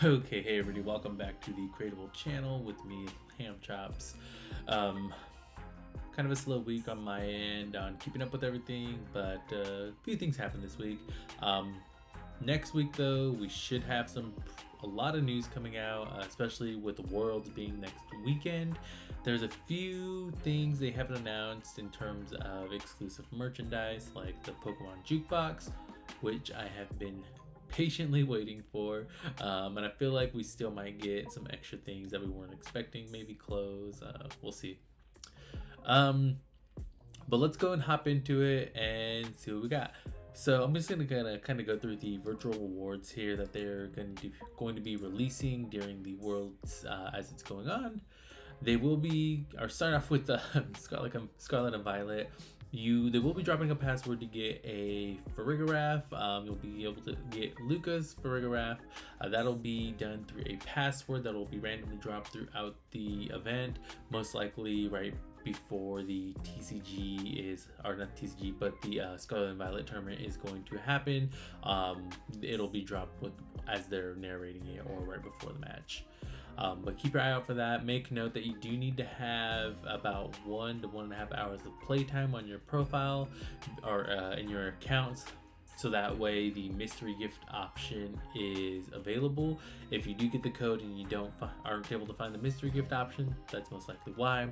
Okay, hey everybody, welcome back to the Creatable channel with me, Ham Chops. Um, kind of a slow week on my end on keeping up with everything, but a few things happened this week. Next week though, we should have a lot of news coming out, especially with the Worlds being next weekend. There's a few things they haven't announced in terms of exclusive merchandise, like the Pokemon Jukebox, which I have been patiently waiting for, and I feel like we still might get some extra things that we weren't expecting, maybe clothes. We'll see. Um, but let's go and hop into it and see what we got. So I'm just gonna kind of go through the virtual rewards here that they're going to be releasing during the Worlds as it's going on. They will be, or start off with Scarlet and Violet. They will be dropping a password to get a Farigiraf. You'll be able to get Luca's Farigiraf. That'll be done through a password that will be randomly dropped throughout the event, most likely right before the TCG is, or not TCG, but the Scarlet and Violet tournament is going to happen. It'll be dropped as they're narrating it or right before the match. But keep your eye out for that. Make note that you do need to have about 1 to 1.5 hours of playtime on your profile or in your accounts, so that way the mystery gift option is available. If you do get the code and you aren't able to find the mystery gift option, that's most likely why.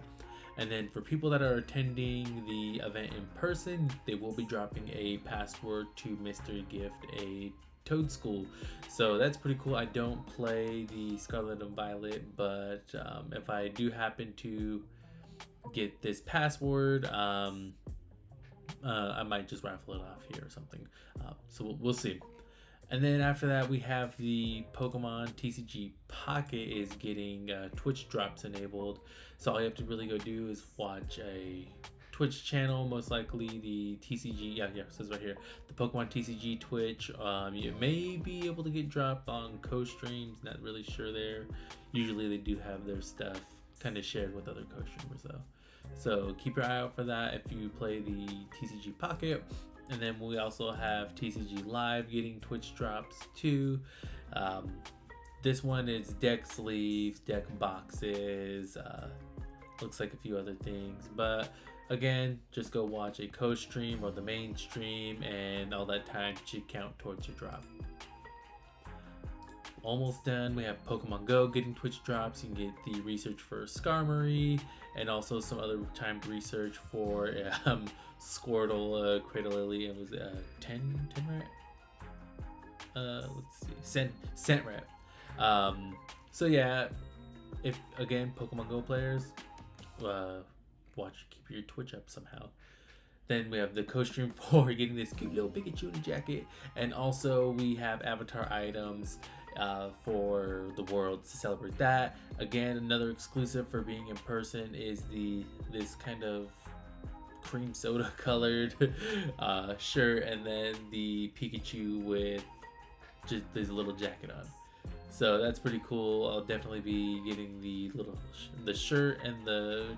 And then for people that are attending the event in person, they will be dropping a password to mystery gift a Toadstool. So that's pretty cool. I don't play the Scarlet and Violet, but if I do happen to get this password, I might just raffle it off here or something. So we'll see. And then after that, we have the Pokemon TCG Pocket is getting Twitch drops enabled. So all you have to really go do is watch a Twitch channel, most likely the TCG. Yeah, it says right here, the Pokemon TCG Twitch. You may be able to get dropped on co-streams. Not really sure there. Usually they do have their stuff kind of shared with other co-streamers though. So keep your eye out for that if you play the TCG Pocket. And then we also have TCG Live getting Twitch drops too. This one is deck sleeves, deck boxes, looks like a few other things. But again, just go watch a co-stream or the main stream, and all that time should count towards your drop. Almost done. We have Pokemon Go getting Twitch drops. You can get the research for Skarmory and also some other timed research for Squirtle, Cradle It was 10 rat? Let's see. Scent rat. So yeah, if again, Pokemon Go players, keep your Twitch up somehow. Then we have the co-stream for getting this cute little Pikachu in a jacket, and also we have avatar items for the Worlds to celebrate that. Again, another exclusive for being in person is this kind of cream soda colored shirt, and then the Pikachu with just this little jacket on. So that's pretty cool. I'll definitely be getting the shirt and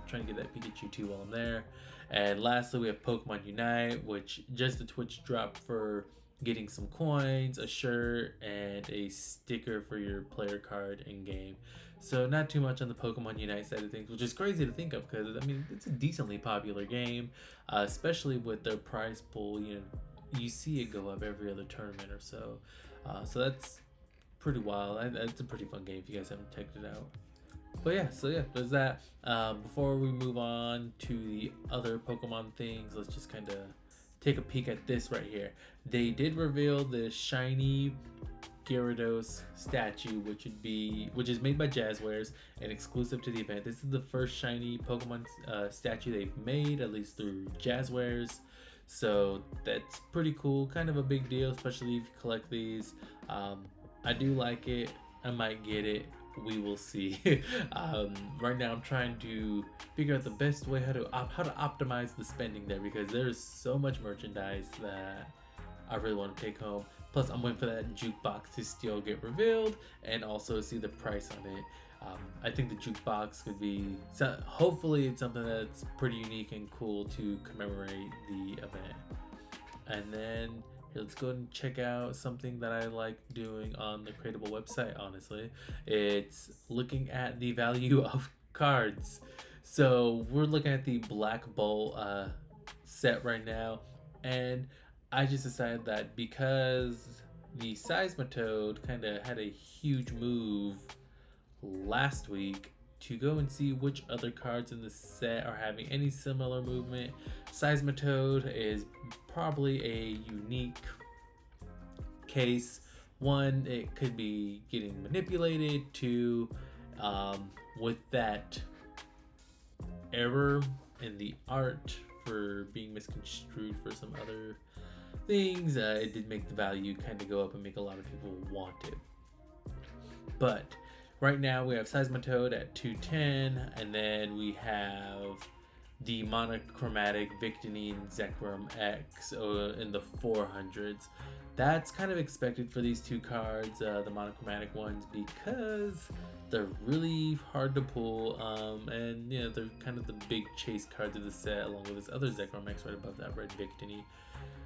trying to get that Pikachu too while I'm there. And lastly, we have Pokemon Unite, which just a Twitch drop for getting some coins, a shirt, and a sticker for your player card in game. So not too much on the Pokemon Unite side of things, which is crazy to think of because I mean it's a decently popular game, especially with their prize pool. You see it go up every other tournament or so. So that's pretty wild. It's a pretty fun game if you guys haven't checked it out. But yeah, there's that. Before we move on to the other Pokemon things, let's just kind of take a peek at this right here. They did reveal the shiny Gyarados statue, which is made by Jazzwares and exclusive to the event. This is the first shiny Pokemon statue they've made, at least through Jazzwares. So that's pretty cool, kind of a big deal, especially if you collect these. I do like it. I might get it. We will see. Right now I'm trying to figure out the best way how to optimize the spending there, because there's so much merchandise that I really want to take home. Plus I'm waiting for that jukebox to still get revealed and also see the price on it. I think the jukebox could be, hopefully it's something that's pretty unique and cool to commemorate the event. And then let's go and check out something that I like doing on the Crateable website, honestly. It's looking at the value of cards. So we're looking at the Black Bolt set right now, and I just decided that because the Seismitoad kind of had a huge move last week, to go and see which other cards in the set are having any similar movement. Seismitoad is probably a unique case. One, it could be getting manipulated. Two, with that error in the art for being misconstrued for some other things, it did make the value kind of go up and make a lot of people want it. But right now we have Seismitoad at 210, and then we have the monochromatic Victorine Zekrom X in the 400s. That's kind of expected for these two cards, the monochromatic ones, because they're really hard to pull, and you know, they're kind of the big chase cards of the set, along with this other Zekrom X right above that red Victorine.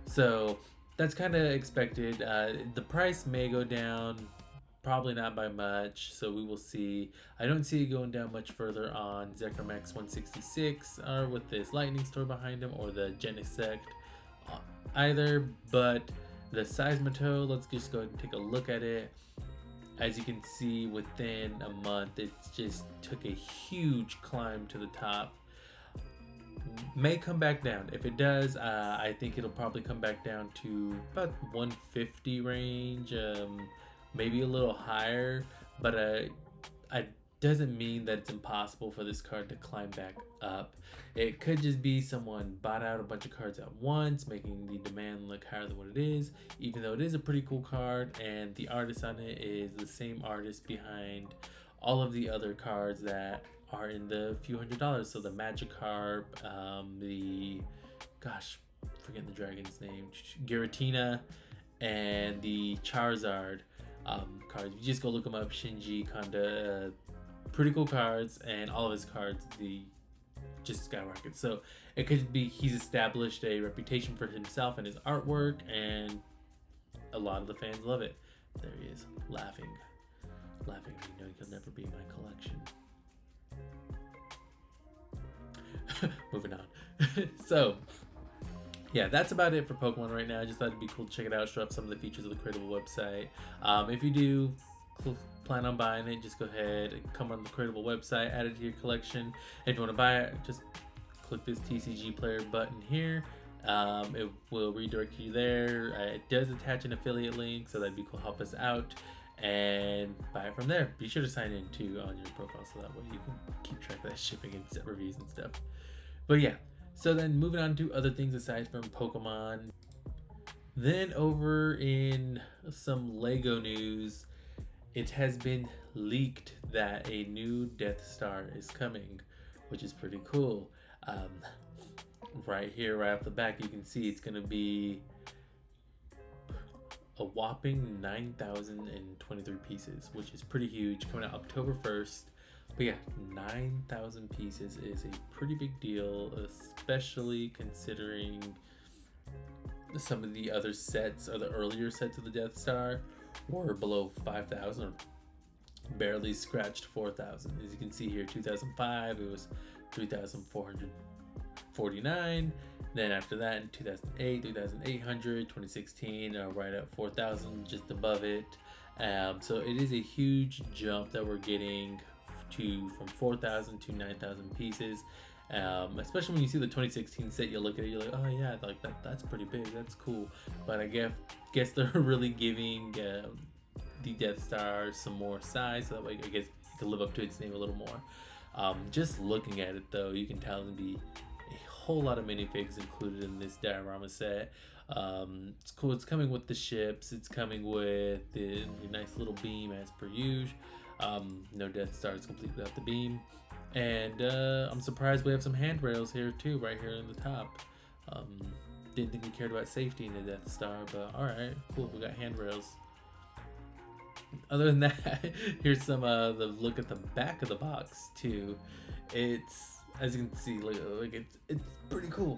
So that's kind of expected. The price may go down, probably not by much, so we will see. I don't see it going down much further on Zekrom X 166 or with this Lightning Store behind him, or the Genesect either, but the Seismitoad, let's just go ahead and take a look at it. As you can see, within a month, it just took a huge climb to the top. May come back down. If it does, I think it'll probably come back down to about 150 range, maybe a little higher, but it doesn't mean that it's impossible for this card to climb back up. It could just be someone bought out a bunch of cards at once, making the demand look higher than what it is, even though it is a pretty cool card, and the artist on it is the same artist behind all of the other cards that are in the few $100s. So the Magikarp, forgetting the dragon's name, Giratina, and the Charizard cards. You just go look them up. Shinji Kanda, pretty cool cards, and all of his cards just skyrocket. So it could be he's established a reputation for himself and his artwork, and a lot of the fans love it. There he is, laughing at me, knowing he'll never be in my collection. Moving on. So yeah, that's about it for Pokemon right now. I just thought it'd be cool to check it out, show up some of the features of the Crateable website. If you do plan on buying it, just go ahead and come on the Crateable website, add it to your collection. If you want to buy it, just click this TCG player button here. It will redirect you there. It does attach an affiliate link, so that'd be cool. Help us out and buy it from there. Be sure to sign in too on your profile, so that way you can keep track of that shipping and set reviews and stuff. But yeah, so then moving on to other things aside from Pokemon. Then over in some Lego news, it has been leaked that a new Death Star is coming, which is pretty cool. Right here, right off the back, you can see it's going to be a whopping 9,023 pieces, which is pretty huge, coming out October 1st. But yeah, 9,000 pieces is a pretty big deal, especially considering some of the other sets, or the earlier sets of the Death Star, were below 5,000, or barely scratched 4,000. As you can see here, 2005, it was 3,449. Then after that, in 2008, 3,800, 2016, right at 4,000, just above it. So it is a huge jump that we're getting from 4,000 to 9,000 pieces. Especially when you see the 2016 set, you look at it, you're like, oh yeah, like that's pretty big, that's cool. But I guess they're really giving the Death Star some more size, so that way I guess it can live up to its name a little more. Just looking at it though, you can tell there'll be a whole lot of minifigs included in this diorama set. It's cool. It's coming with the ships. It's coming with the nice little beam as per usual. No Death Star is complete without the beam. And I'm surprised we have some handrails here too, right here in the top. Didn't think we cared about safety in the Death Star, but alright, cool, we got handrails. Other than that, here's some the look at the back of the box too. It's, as you can see, like it's pretty cool.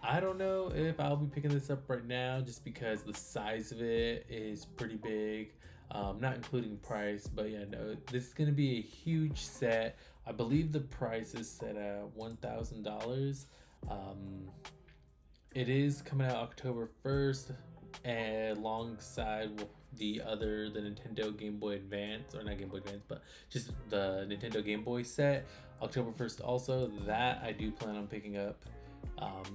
I don't know if I'll be picking this up right now just because the size of it is pretty big, not including price. But yeah, no, this is going to be a huge set. I believe the price is set at $1,000. Um, it is coming out October 1st alongside the Nintendo Game Boy Advance, or not Game Boy Advance, but just the Nintendo Game Boy set. October 1st also. That I do plan on picking up.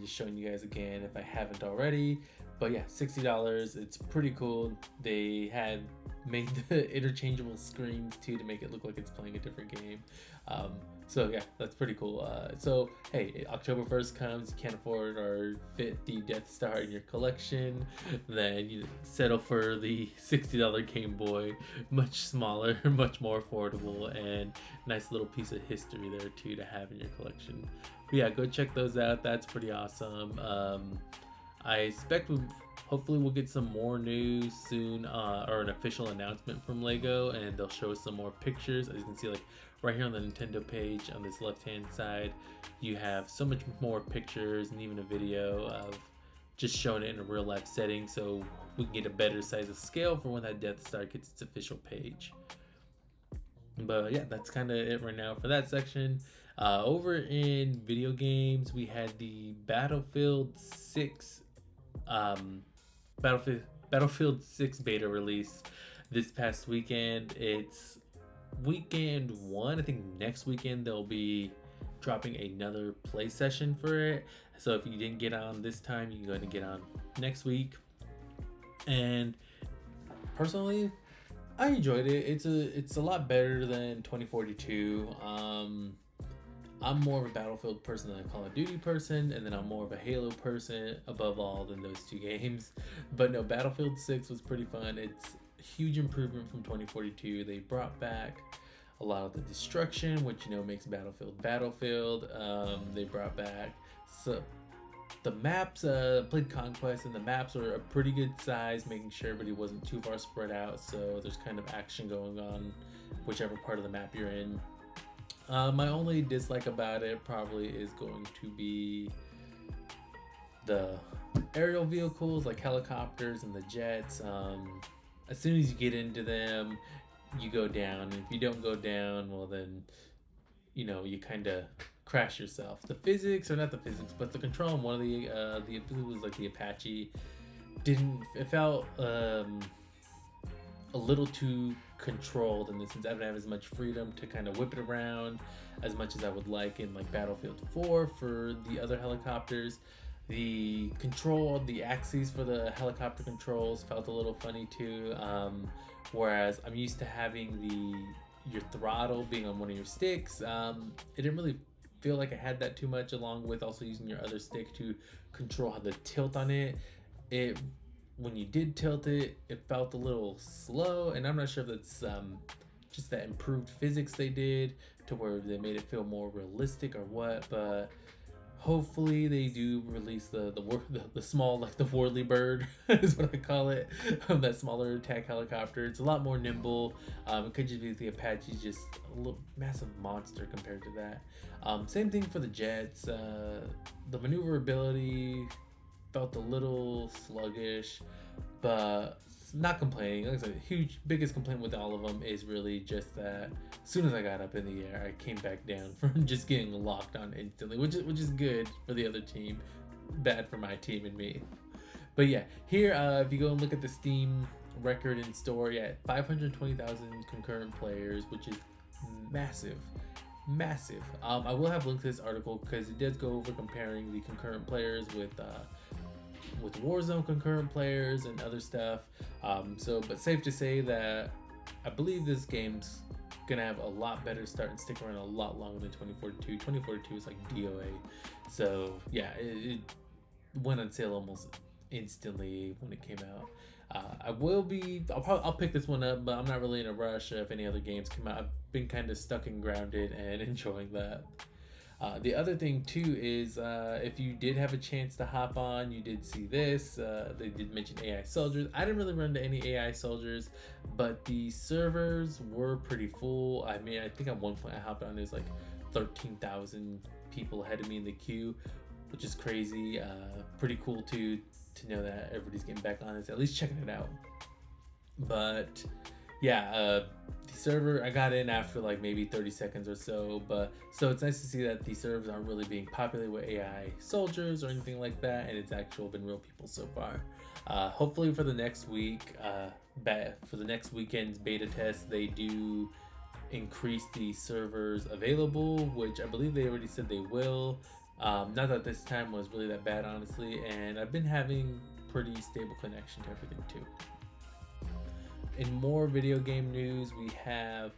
Just showing you guys again if I haven't already. But yeah, $60. It's pretty cool. They had made the interchangeable screens too to make it look like it's playing a different game. So yeah, that's pretty cool. So hey, October 1st comes, you can't afford or fit the Death Star in your collection, then you settle for the $60 Game Boy. Much smaller, much more affordable, and nice little piece of history there too to have in your collection. But yeah, go check those out. That's pretty awesome. I expect hopefully we'll get some more news soon, or an official announcement from Lego, and they'll show us some more pictures. As you can see, like right here on the Nintendo page on this left hand side, you have so much more pictures and even a video of just showing it in a real life setting, so we can get a better size of scale for when that Death Star gets its official page. But yeah, that's kind of it right now for that section. Over in video games, we had the Battlefield 6 Battlefield 6 beta release this past weekend. It's weekend 1. I think next weekend they'll be dropping another play session for it. So if you didn't get on this time, you can go ahead and get on next week. And personally, I enjoyed it. It's a lot better than 2042. I'm more of a Battlefield person than a Call of Duty person, and then I'm more of a Halo person above all than those two games. But no, Battlefield 6 was pretty fun. It's a huge improvement from 2042. They brought back a lot of the destruction, which makes Battlefield Battlefield. They brought back the maps. Played Conquest, and the maps were a pretty good size, making sure everybody wasn't too far spread out, so there's kind of action going on whichever part of the map you're in. My only dislike about it probably is going to be the aerial vehicles like helicopters and the jets. As soon as you get into them, you go down. And if you don't go down, well then, you kind of crash yourself. The physics, or not the physics, but the control on one of it was like the Apache, it felt a little too controlled in this sense. I don't have as much freedom to kind of whip it around as much as I would like in like Battlefield 4 for the other helicopters. The control, the axes for the helicopter controls felt a little funny too. Whereas I'm used to having your throttle being on one of your sticks. It didn't really feel like I had that too much, along with also using your other stick to control the tilt on it. When you did tilt it, it felt a little slow, and I'm not sure if that's just that improved physics they did to where they made it feel more realistic or what, but hopefully they do release the small, like the Whirly Bird is what I call it, that smaller attack helicopter. It's a lot more nimble. It could just be the Apache's just a little massive monster compared to that. Same thing for the jets. The maneuverability felt a little sluggish, but not complaining. Like I said, biggest complaint with all of them is really just that as soon as I got up in the air, I came back down from just getting locked on instantly, which is good for the other team, bad for my team and me. But yeah, here if you go and look at the Steam record in store, 520,000 concurrent players, which is massive. I will have links to this article because it does go over comparing the concurrent players with Warzone concurrent players and other stuff. But safe to say that I believe this game's gonna have a lot better start and stick around a lot longer than 2042. 2042 is like DOA, so yeah, it went on sale almost instantly when it came out. I'll pick this one up, but I'm not really in a rush if any other games come out. I've been kind of stuck and grounded and enjoying that. The other thing too is if you did have a chance to hop on, you did see this. They did mention AI soldiers. I didn't really run into any AI soldiers, but the servers were pretty full. I mean, I think at one point I hopped on, there's like 13,000 people ahead of me in the queue, which is crazy. Pretty cool to know that everybody's getting back on this, at least checking it out. But yeah, the server, I got in after like maybe 30 seconds or so, but so it's nice to see that the servers aren't really being populated with AI soldiers or anything like that, and it's actually been real people so far. Hopefully for the next week, for the next weekend's beta test, they do increase the servers available, which I believe they already said they will. Not that this time was really that bad, honestly, and I've been having pretty stable connection to everything too. In more video game news, we have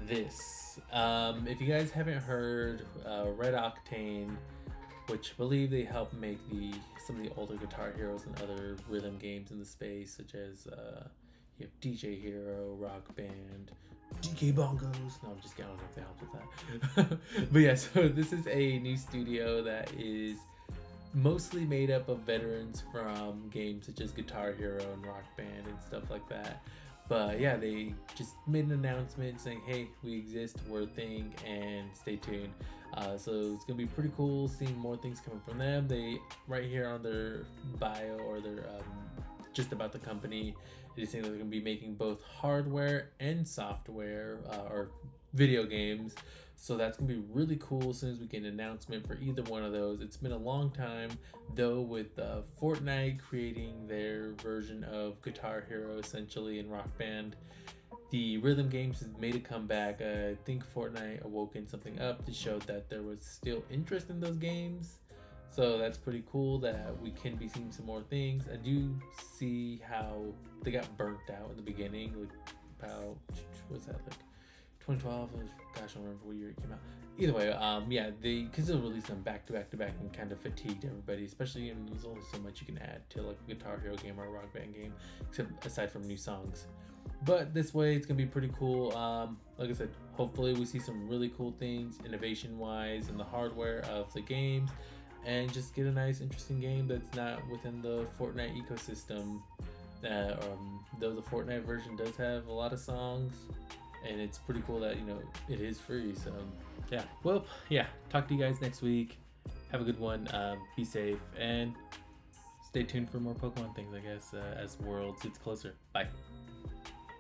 this. If you guys haven't heard, Redoctane, which I believe they help make some of the older Guitar Heroes and other rhythm games in the space, such as you have DJ Hero, Rock Band, DK Bongos. No, I'm just kidding. I don't know if they helped with that. But yeah, so this is a new studio that is mostly made up of veterans from games such as Guitar Hero and Rock Band and stuff like that. But yeah, they just made an announcement saying, hey, we exist, we're a thing, and stay tuned. So it's gonna be pretty cool seeing more things coming from them. They, right here on their bio or their just about the company, they saying that they're gonna be making both hardware and software or video games. So that's gonna be really cool as soon as we get an announcement for either one of those. It's been a long time though, with Fortnite creating their version of Guitar Hero essentially and Rock Band. The rhythm games has made a comeback. I think Fortnite awoken something up to show that there was still interest in those games. So that's pretty cool that we can be seeing some more things. I do see how they got burnt out in the beginning, like about, what's that, like 2012, gosh, I don't remember what year it came out. Either way, yeah, because they'll release them back to back to back and kind of fatigued everybody, especially in there's only so much you can add to like a Guitar Hero game or a Rock Band game, except aside from new songs. But this way, it's gonna be pretty cool. Like I said, hopefully we see some really cool things innovation-wise in the hardware of the games, and just get a nice, interesting game that's not within the Fortnite ecosystem. Though the Fortnite version does have a lot of songs, and it's pretty cool that, you know, it is free. So yeah, well, yeah, talk to you guys next week. Have a good one. Be safe and stay tuned for more Pokemon things, I guess, as Worlds gets closer. Bye.